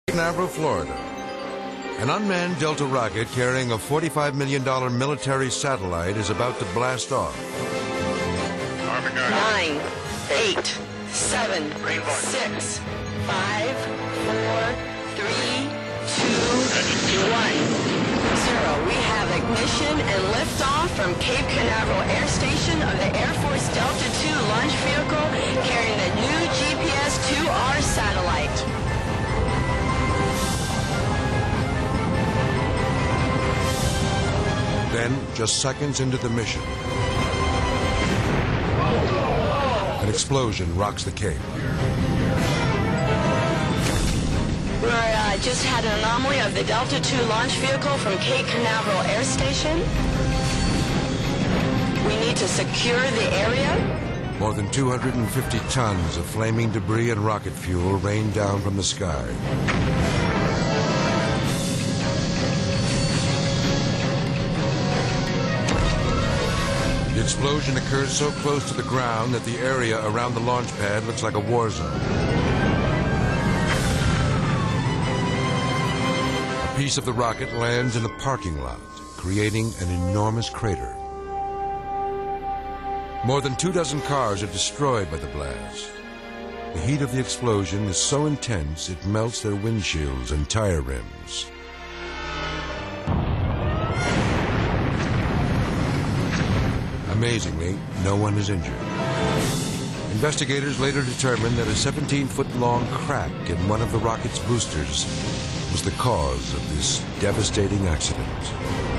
Canaveral, Florida. An unmanned Delta rocket carrying a $45 million military satellite is about to blast off. 9, 8, 7, 6, 5, 4, 3, 2, 1. 0. We have ignition and liftoff from Cape Canaveral Air Station of the Air Force Delta II launch vehicle carrying a new GPS 2R satellite. Then, just seconds into the mission, an explosion rocks the Cape. We just had an anomaly of the Delta II launch vehicle from Cape Canaveral Air Station. We need to secure the area. More than 250 tons of flaming debris and rocket fuel rain down from the sky. The explosion occurs so close to the ground that the area around the launch pad looks like a war zone. A piece of the rocket lands in the parking lot, creating an enormous crater. More than 24 cars are destroyed by the blast. The heat of the explosion is so intense it melts their windshields and tire rims. Amazingly, no one is injured. Investigators later determined that a 17-foot-long crack in one of the rocket's boosters was the cause of this devastating accident.